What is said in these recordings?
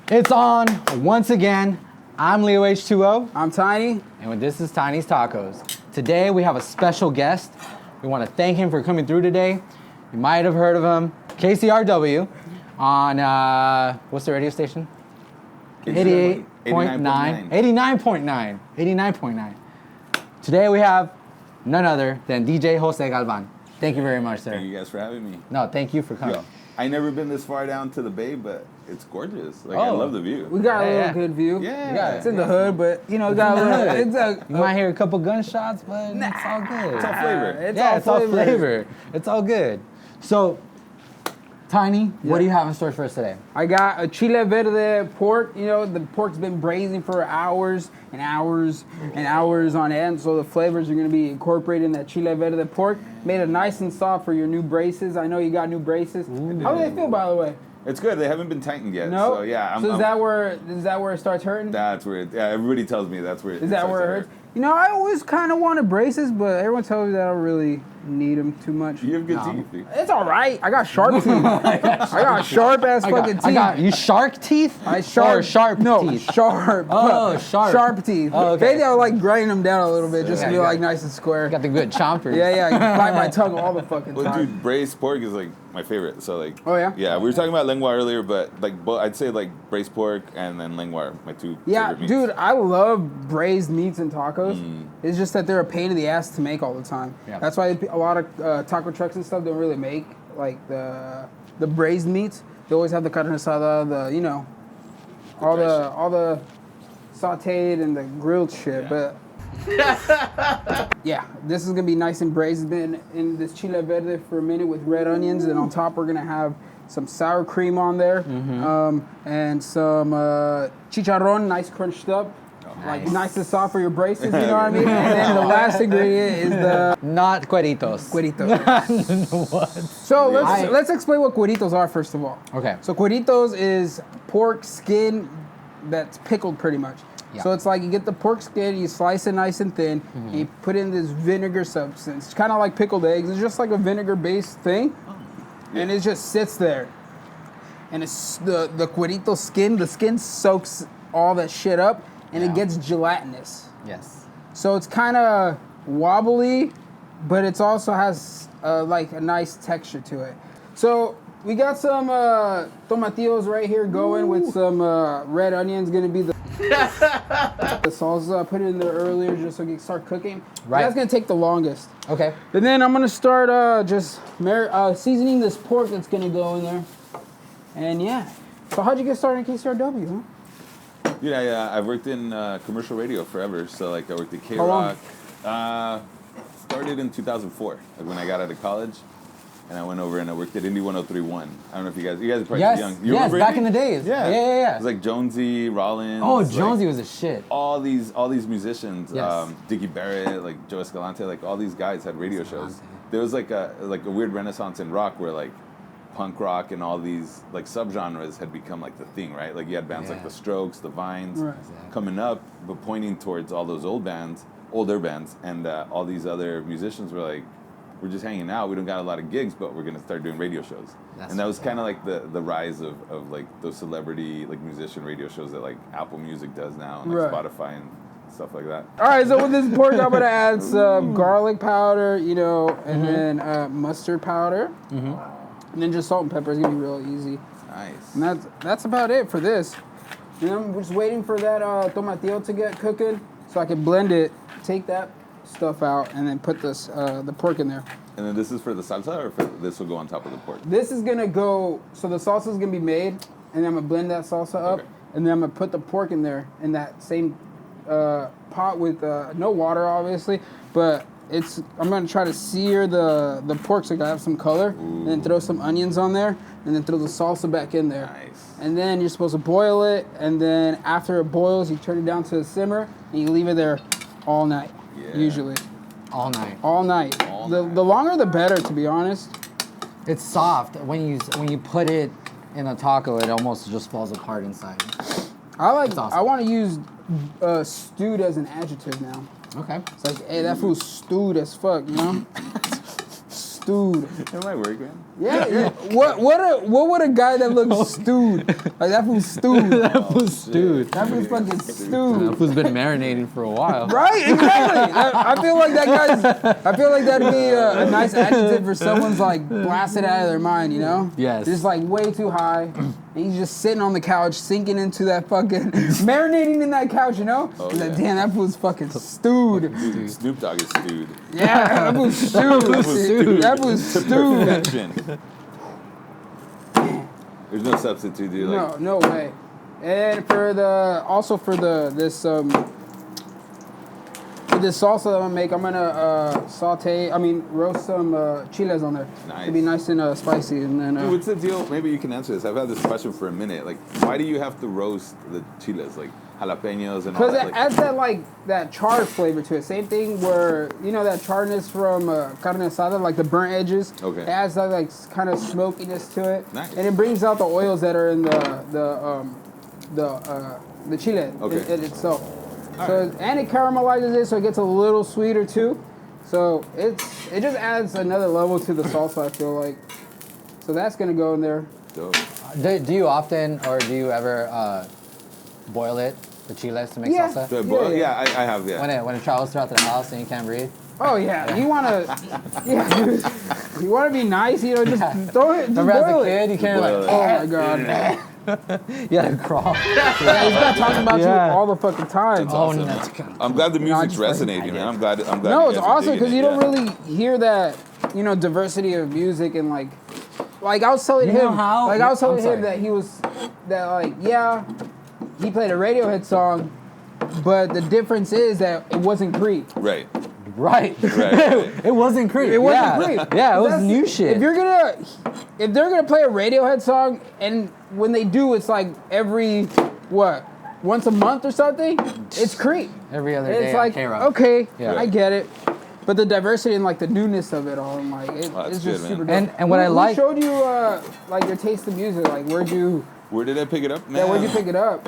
It's on once again. I'm Leo H2O. I'm Tiny. And this is Tiny's Tacos. Today we have a special guest. We want to thank him for coming through today. You might have heard of him, Kcrw, on, what's the radio station? 88.9. 89.9. Today we have none other than DJ Jose Galvan. Thank you very much, sir. Thank you guys for having me. No, thank you for coming. Yo, I never been this far down to the bay, but it's gorgeous. Like I love the view. We got a little good view. Yeah. It's in the hood, but you know, got a little. You might hear a couple gunshots, but it's all good. It's all flavor. It's all flavor. It's all good. So, Tiny, what do you have in store for us today? I got a chile verde pork. You know, the pork's been braising for hours and hours and hours on end, so the flavors are going to be incorporated in that chile verde pork. Made it nice and soft for your new braces. I know you got new braces. Ooh. How do they feel, by the way? It's good. They haven't been tightened yet. No. So yeah. Is that where it starts hurting? That's where. Everybody tells me that's where. Is that where it hurts? You know, I always kind of wanted braces, but everyone tells me that I don't really need them too much. You have good teeth. Dude. It's all right. I got sharp teeth. I got sharp ass fucking teeth. You shark teeth? I sharp. Or sharp teeth? Sharp. Oh, sharp. Sharp teeth. Oh, okay. Maybe I'll like grind them down a little bit just to be like nice and square. You got the good chompers. Yeah. I can bite my tongue all the fucking time. Well, dude, braised pork is like my favorite. So like. Oh yeah. Yeah, we were talking about lengua earlier, but like, I'd say like braised pork and then lengua are my two favorite meats. Dude, I love braised meats and tacos. It's just that they're a pain in the ass to make all the time. Yeah. That's why a lot of taco trucks and stuff don't really make like the braised meats. They always have the carne asada, all the sautéed and the grilled shit. Yeah. But yeah, this is gonna be nice and braised. It's been in this chile verde for a minute with red onions, and on top we're gonna have some sour cream on there, and some chicharrón, nice crunched up. Like nice and soft for your braces, you know what I mean? And then the last ingredient is the... Not cueritos. What? So let's explain what cueritos are first of all. Okay. So cueritos is pork skin that's pickled pretty much. Yeah. So it's like you get the pork skin, you slice it nice and thin, and you put in this vinegar substance. It's kind of like pickled eggs. It's just like a vinegar-based thing, and it just sits there. And it's the cuerito skin, the skin soaks all that shit up, and it gets gelatinous. Yes. So it's kind of wobbly, but it also has like a nice texture to it. So we got some tomatillos right here going with some red onions. Gonna be the salsa. I put it in there earlier just so we can start cooking. Right. That's gonna take the longest. Okay. And then I'm gonna start just seasoning this pork that's gonna go in there. And yeah. So how'd you get started in KCRW, huh? Yeah. I've worked in commercial radio forever. So like I worked at How Kcrw. Started in 2004, like when I got out of college, and I went over and I worked at Indie 103.1. I don't know if you guys are probably too young. You remember back Indie? in the days. Yeah. It was like Jonesy, Rollins. Oh, Jonesy was a shit. All these musicians, Yes. Dickie Barrett, like Jose Galvan, like all these guys had radio shows. There was like a weird renaissance in rock where like punk rock and all these like subgenres had become like the thing, right? Like you had bands like the Strokes, the Vines coming up, but pointing towards all those older bands, and all these other musicians were like, we're just hanging out. We don't got a lot of gigs, but we're gonna start doing radio shows. And that was kind of like the rise of like those celebrity like musician radio shows that like Apple Music does now, and like Spotify and stuff like that. All right, so with this pork, I'm gonna add some garlic powder, and then mustard powder. And then just salt and pepper is gonna be real easy. Nice. And that's about it for this. And I'm just waiting for that tomatillo to get cooking so I can blend it, take that stuff out, and then put this the pork in there. And then this is for the salsa, or this will go on top of the pork? This is gonna go, so the salsa is gonna be made, and then I'm gonna blend that salsa up, and then I'm gonna put the pork in there in that same pot with no water, obviously, but I'm gonna try to sear the pork so I can have some color, and then throw some onions on there, and then throw the salsa back in there. Nice. And then you're supposed to boil it, and then after it boils, you turn it down to a simmer, and you leave it there all night, usually. All night. All night. The longer the better, to be honest. It's soft. When you put it in a taco, it almost just falls apart inside. Awesome. I want to use stewed as an adjective now. Okay. It's like, hey, that food's stewed as fuck, you know? stewed. Am I working? Yeah. What would a guy that looks stewed? Like that fool's stewed. That fool's stewed. That fool's fucking That stewed. fool's been marinating for a while. Right, exactly. I feel like that'd be a nice adjective for someone's like blasted out of their mind, you know? Yes. Just like way too high. And he's just sitting on the couch, sinking into that fucking, marinating in that couch, you know? Oh, He's like, yeah. damn, that fool's fucking stewed. Dude, Snoop Dogg is stewed. Yeah, that fool's stewed. That fool's stewed. Perfection. There's no substitute, dude. Like, No way. And for this salsa that I'm gonna make, I'm gonna roast some chiles on there. Nice. It'll be nice and spicy, and then. dude, what's the deal? Maybe you can answer this. I've had this question for a minute. Like, why do you have to roast the chiles, like jalapenos and all Because that? it adds that charred flavor to it. Same thing where that charredness from carne asada, like the burnt edges. Okay. It adds that like kind of smokiness to it. Nice. And it brings out the oils that are in the chile Okay. in itself. And it caramelizes it, so it gets a little sweeter too. So it just adds another level to the salsa, I feel like. So that's gonna go in there. Dope. Do you often, or do you ever boil the chiles to make Yeah. salsa? Do I boil? Yeah. I have, yeah. When it travels throughout the house and you can't breathe? Oh yeah, you wanna, dude, you wanna be nice, just throw it, just Remember as boil a kid, it. you can't Boil like, it. Oh my god. you had to crawl. Yeah, he's not talking about Yeah. you all the fucking time. Oh, Awesome. that's good. I'm glad the music's just like- resonating, man. I'm glad. No, you it's guys are awesome digging because it, you don't yeah. really hear that, diversity of music and like I was telling You know him, how- I was telling I'm him sorry. that he played a Radiohead song, but the difference is that it wasn't Creed. Right. Right. Right. It wasn't Creed. It wasn't yeah. Creed. Yeah, it was That's- new shit. If they're gonna play a Radiohead song, and when they do, it's like every once a month or something. It's Creed. Every other It's day like on Kcrw. okay, Yeah. I get it, but the diversity and like the newness of it all, I'm like, that's it's good, just man. super dope. And what I Who like- showed you like your taste of music? Like where'd you pick it up, man? where'd you pick it up?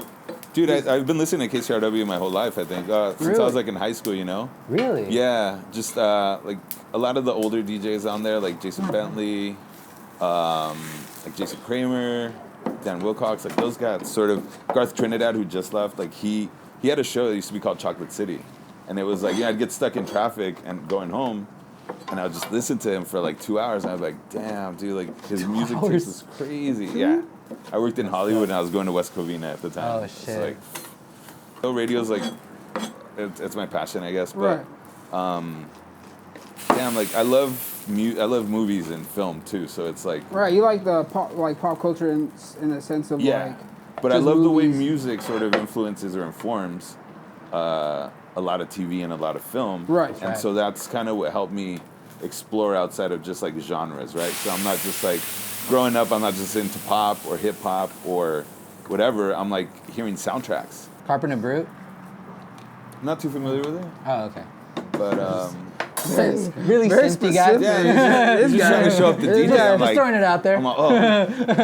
Dude, I've been listening to Kcrw my whole life, I think. Since I Really? was like in high school, Really? Yeah, just like a lot of the older DJs on there, like Jason Bentley, like Jason Kramer, Dan Wilcox, like those guys. Sort of Garth Trinidad, who just left. Like he had a show that used to be called Chocolate City, and it was like I'd get stuck in traffic and going home, and I would just listen to him for like 2 hours, and I'd be like, damn, dude, like his music taste is crazy. Yeah, I worked in Hollywood and I was going to West Covina at the time. Oh, It's shit. like, radio's like it's my passion, I guess, but. Right. Damn, like I love movies and film too, so it's like Right. You like the pop culture in the sense of yeah. like. But I just love the way movies. music sort of influences or informs a lot of TV and a lot of film. Right. And Right. so that's kind of what helped me explore outside of just like genres, right? So I'm not just like growing up, I'm not just into pop or hip hop or whatever. I'm like hearing soundtracks. Carpenter Brute? I'm not too familiar with it, Oh, okay. but Really Very simpy guy. specific. yeah, This just trying to guy. show up the This DJ. guy. I'm Just like, throwing it out there. I'm like, oh,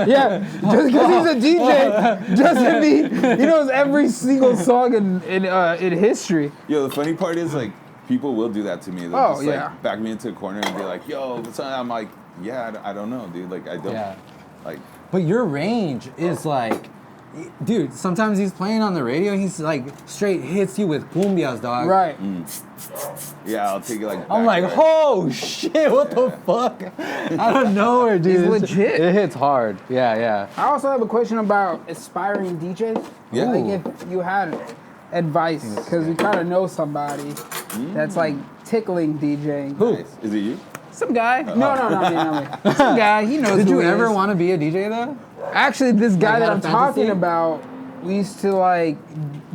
Yeah, just because he's a DJ doesn't mean he knows every single song in history. yo, the funny part is like people will do that to me. They'll Oh, just yeah. like back me into a corner and be like, yo, what's up? I'm like, yeah, I don't know, dude. Like I don't Yeah. like But your range is like, dude, sometimes he's playing on the radio, he's like straight hits you with cumbias, dog. Right. yeah, I'll take it like I'm back like, there. oh shit, what the fuck? Out of nowhere, dude. He's It's- legit. It hits hard. Yeah, yeah. I also have a question about aspiring DJs. Yeah. Like if you had advice, because you kind of know somebody that's like tickling DJing. Who? Nice. Is it you? Some guy. No, not me. Some guy. He knows. Did who you he ever is. want to be a DJ though? Actually, this guy Like, that had I'm a fantasy? talking about, we used to like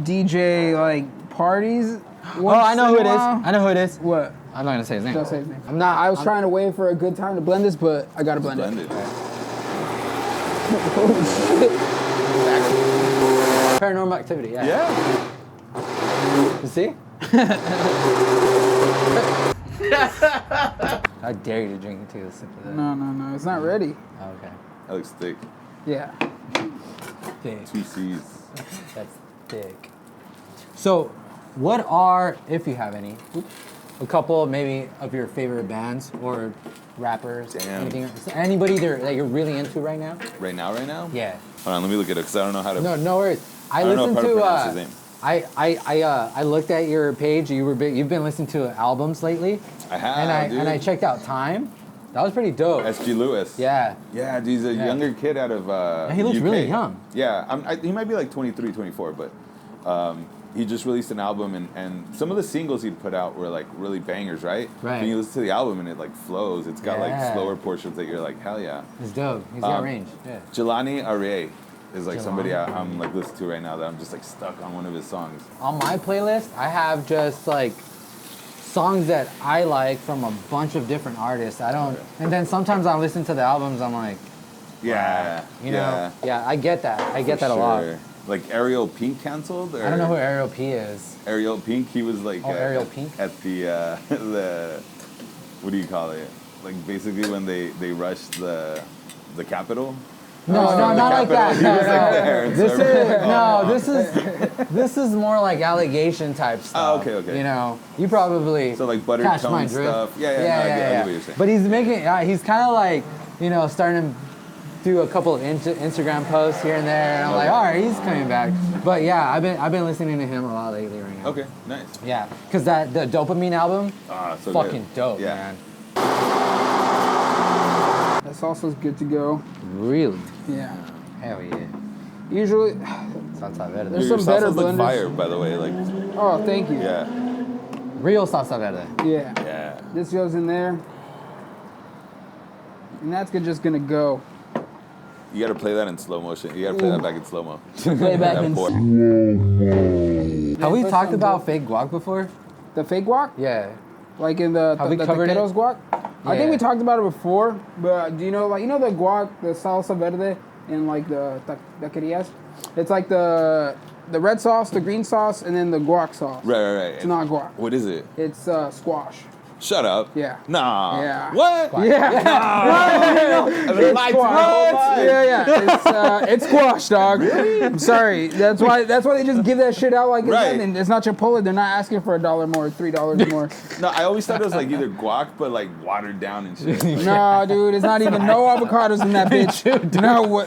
DJ like parties. Oh, I know who it is. I know who it is. What? I'm not gonna say his name. Don't say his name. I was trying to wait for a good time to blend this, but I gotta blend it. Blended. Paranormal Activity. Yeah. Yeah. You see? How dare you to drink and take a sip of that? No, it's not ready. Oh, okay. That looks thick. Yeah. Thick. 2 C's. That's thick. So, what are, if you have any, a couple maybe of your favorite bands or rappers? Damn. Anything? Anybody that you're really into right now? Right now? Yeah. Hold on, let me look at it because I don't know how to. No worries. I don't know how to pronounce his name. I looked at your page. You've been listening to albums lately. I have, dude. And I checked out Time. That was pretty dope. S.G. Lewis. Yeah. Yeah, he's a younger kid out of And he looks UK. really young. Yeah, he might be like 23, 24, but he just released an album, and some of the singles he'd put out were like really bangers, right? Right. When you listen to the album and it like flows, it's got Yeah. like slower portions that you're like, hell yeah. He's dope. He's got range. Yeah. Jelani Arie is like somebody Jelani. I'm like listening to right now that I'm just like stuck on one of his songs. On my playlist, I have just like songs that I like from a bunch of different artists. And then sometimes I listen to the albums. I'm like, Yeah. you know, yeah, I get that. I get that a lot. Like Ariel Pink canceled? Or? I don't know who Ariel P is. Ariel Pink, he was like Ariel Pink? at the the what do you call it? Like basically when they rushed the Capitol. No, not like that. He was like there. And This is more like allegation type stuff. Oh, okay. You know, you probably So like buttered catch my tone drift. stuff. Yeah, no, I get what you're saying. But he's making, he's kind of like, you know, starting to do a couple of Instagram posts here and there, and I'm like, all right, he's coming back. But yeah, I've been listening to him a lot lately right now. Okay, nice. Yeah, because the Dopamine album, So fucking good. dope, Yeah. man. That salsa's good to go. Really? Yeah. Hell yeah. Usually, Salsa verde. There's Your some better salsa's like blenders. fire, by the way. Like, oh, thank you. yeah, Real salsa verde. Yeah. yeah. This goes in there. And that's just gonna go. You gotta play that in slow motion. You gotta play that back in slow mo. Play back in Have we talked about fake guac before? the fake guac? Yeah. Like in the Have we covered it? taquitos guac? I think Yeah. we talked about it before, but do you know the guac, the salsa verde in like the taquerias? It's like the red sauce, the green sauce, and then the guac sauce. Right. It's not guac. What is it? It's squash. Shut up. Yeah. Nah. Yeah. What? Yeah. It's It's squash. Yeah. It's squash, dog. Really? I'm sorry. That's why they just give that shit out like it's Right. nothing. It's not Chipotle. They're not asking for $1 more, $3 more. No, I always thought it was like either guac, but like watered down and shit. Like, No, dude, it's not even no avocados in that bitch.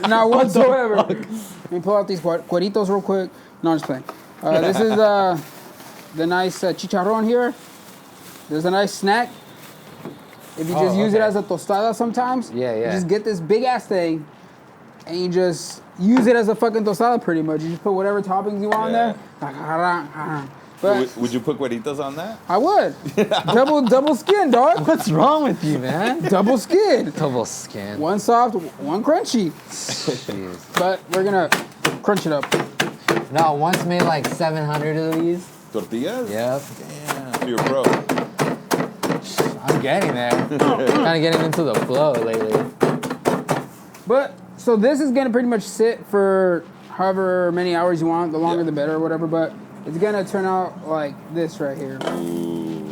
Not whatsoever. Let me pull out these cueritos real quick. No, I'm just playing. This is the nice chicharrón here. There's a nice snack. If you just use it as a tostada sometimes, Yeah, yeah. you just get this big ass thing and you just use it as a fucking tostada pretty much. You just put whatever toppings you want Yeah. there. But would you put cueritos on that? I would. double skin, dog. What's wrong with you, man? Double skin. Double skin. One soft, one crunchy. Jeez. But we're gonna crunch it up. No, once made like 700 of these. Tortillas? Yep. Damn. You're a pro. I'm getting there. Kind of getting into the flow lately. But so this is gonna pretty much sit for however many hours you want. The longer the better, or whatever. But it's gonna turn out like this right here. Ooh.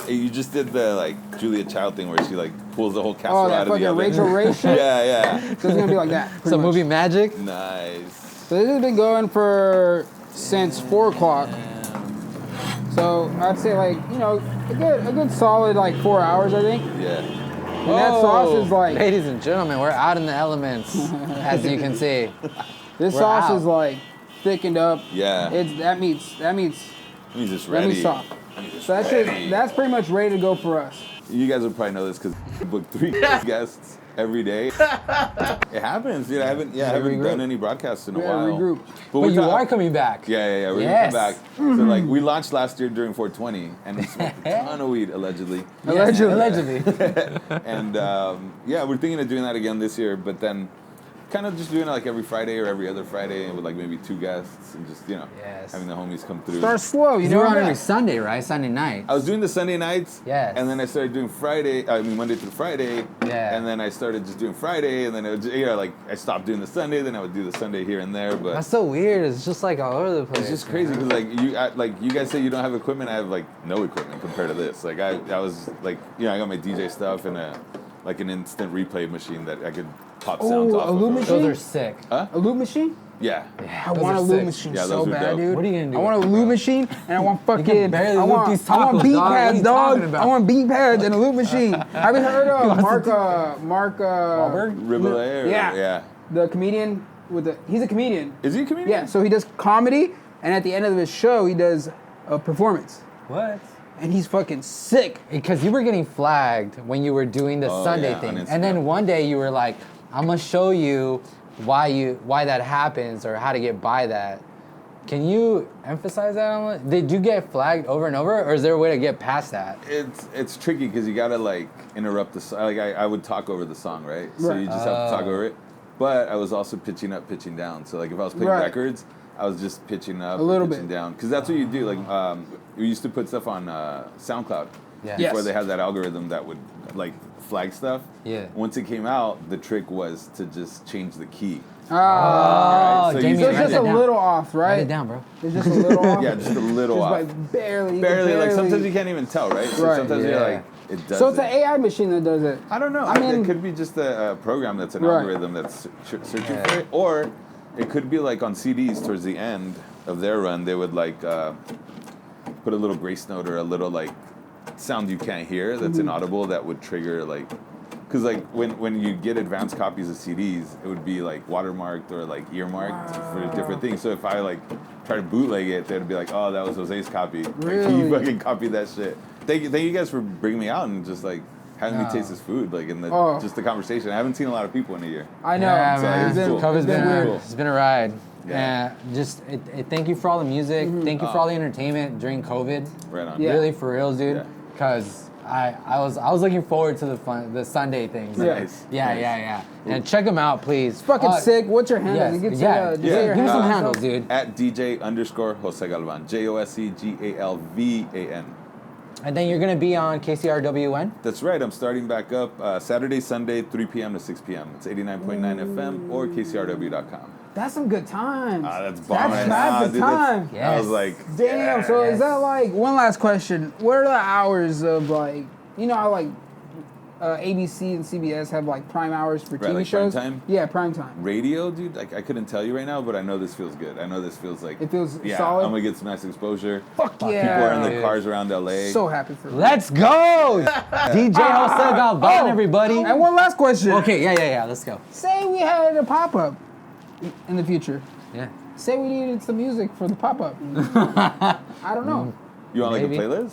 Hey, you just did the like Julia Child thing where she like pulls the whole casserole Oh, that out of the fucking oven. Rachel Ray shit. Yeah. So it's gonna be like that. It's pretty a much. movie magic. Nice. So this has been going for since 4 o'clock. So I'd say like a good solid like 4 hours, I think. Yeah. And that sauce is like Ladies and gentlemen, we're out in the elements, as you can see. this we're sauce out. is like thickened up. Yeah. That meat's He's just that ready. meat's soft. So that's pretty much ready to go for us. You guys would probably know this because we book 3 guests every day. It happens, dude. I haven't done any broadcasts in a while. Regroup. But you are coming back. Yeah. We're Yes. gonna come back. So like we launched last year during 420, and we smoked a ton of weed allegedly. Allegedly. And we're thinking of doing that again this year, but then kind of just doing it like every Friday or every other Friday with like maybe 2 guests and just Yes. having the homies come through. Start slow, you know. You're on that. every Sunday, right? Sunday night. I was doing the Sunday nights, Yes. and then I started doing Monday through Friday, Yeah. and then I started just doing Friday, and then it was, like I stopped doing the Sunday, then I would do the Sunday here and there, but That's so weird. It's just like all over the place. it's just crazy because like you guys say you don't have equipment, I have like no equipment compared to this. Like I was like I got my DJ stuff and a like an instant replay machine that I could pop sounds Oh, off a of. loop or- machine? Those are sick. Huh? A loop machine? Yeah. I want a those are loop sick. machine Yeah, so those are bad, dope. dude. What are you gonna do I want a with it, loop bro? machine and I want fucking. barely I loop want, these I want tacos, beat dog. What are pads, you dog. talking about? I want beat pads and a loop machine. Have you heard of Mark? Wahlberg? Ribble Yeah. Yeah. The comedian with the. He's a comedian. Is he a comedian? Yeah. So he does comedy, and at the end of his show, he does a performance, What? and he's fucking sick. Because you were getting flagged when you were doing the Oh, Sunday yeah, thing, on and then Instagram. one day you were like, "I'm gonna show you why that happens or how to get by that." Can you emphasize that? Did you get flagged over and over, or is there a way to get past that? It's tricky because you gotta like interrupt the song. Like I would talk over the song, right? So Right. you just have to talk over it. But I was also pitching up, pitching down. So like if I was playing Right. records, I was just pitching up, A little pitching bit. down. Because that's what you do. Like we used to put stuff on SoundCloud Yeah. before Yes. they had that algorithm that would like flag stuff. Yeah. Once it came out, the trick was to just change the key. Oh, Right, so Jamie, you So it's write just that a down. little off, Write right? it down, bro. It's just a little off. Yeah, just a little Just off. like barely. Barely. Like sometimes barely. you can't even tell, right? So Right. sometimes you're Yeah. like, it does. So it's an AI machine that does it. I don't know. I mean- it could be just a program that's an Right. algorithm that's searching Yeah. for it, or it could be like on CDs towards the end of their run, they would like put a little grace note or a little like sound you can't hear that's inaudible that would trigger like, because like when you get advanced copies of CDs, it would be like watermarked or like earmarked for different things. So if I like try to bootleg it, they'd be like, oh, that was Jose's copy. Like, Really? he fucking copied that shit. Thank you guys for bringing me out and just like having me taste this food, like in the just the conversation. I haven't seen a lot of people in a year. I know. Yeah, So man. it's cool. COVID's been weird. Cool. It's been a ride. Yeah. Just thank you for all the music. Thank you for all the entertainment during COVID. Right on. Yeah. Really, for real, dude. Yeah. Because I was looking forward to the Sunday things. Yeah. Nice. Yeah, Nice. yeah. And check them out, please. Fucking sick. What's your handle? Yes, You can say, yeah. just Yeah. say your Give me some handle. handles, dude. At DJ_Jose Galvan. JOSEGALVAN. And then you're gonna be on KCRW when? That's right. I'm starting back up Saturday, Sunday, 3 p.m. to 6 p.m. It's 89.9 FM or KCRW.com. That's some good times. That's bomb. That's the time. I was Yes. like, Damn. So Yes. is that like one last question? What are the hours of like how like ABC and CBS have like prime hours for Right, TV like shows? prime time? Yeah, prime time. radio, dude, I couldn't tell you right now, but I know this feels good. I know this feels like It feels yeah, solid? I'm gonna get some nice exposure. Fuck yeah. People are in the Dude. cars around LA. So happy for you. Let's go! DJ Jose Galvan, everybody. And one last question. Okay, yeah. Let's go. Say we had a pop up in the future. Yeah. Say we needed some music for the pop up. I don't know. You want like Maybe. a playlist?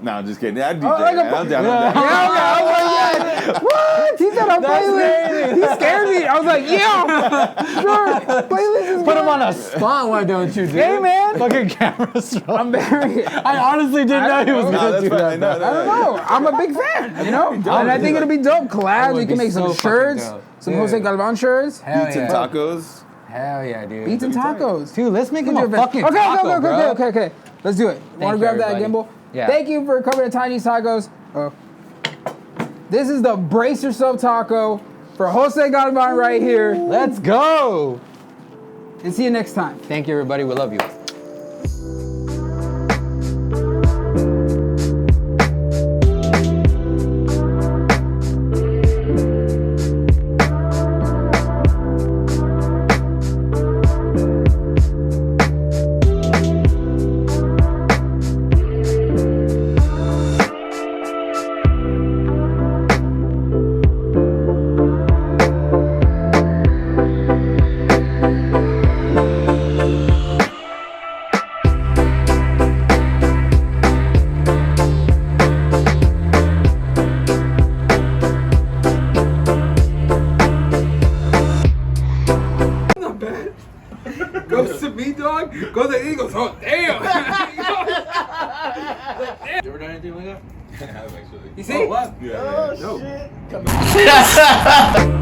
No, I'm just kidding. I'd DJ. like a man. I'm down. I'm down. Yeah, okay. I was like, yeah. What? He said a playlist. He scared me. I was like, yeah. Sure. Playlist is Put him good. on a spot, why don't you, dude? Hey, man. Fucking camera throw. I'm very. I honestly didn't know he was don't No, gonna that's do fine. that. No, I don't know. I'm a big fan, and I think it'll be dope. Collabs. would You can be make some so fucking shirts, dope. some Dude. Jose Galvan shirts. Hell Beats yeah. and tacos. Hell yeah, dude. Beats and tacos. Dude, let's make him Okay, a fucking taco, bro. okay. Let's do it. Want to you, grab that everybody. gimbal? Yeah. Thank you for coming to Tiny's Tacos. This is the Brace Yourself Taco for Jose Galvan right here. Let's go. And see you next time. Thank you, everybody. We love you. Goes to me, dog. Goes to Eagles. Oh, damn. You ever done anything like that? I have actually. You see? What? Yeah. Oh, shit. Come on.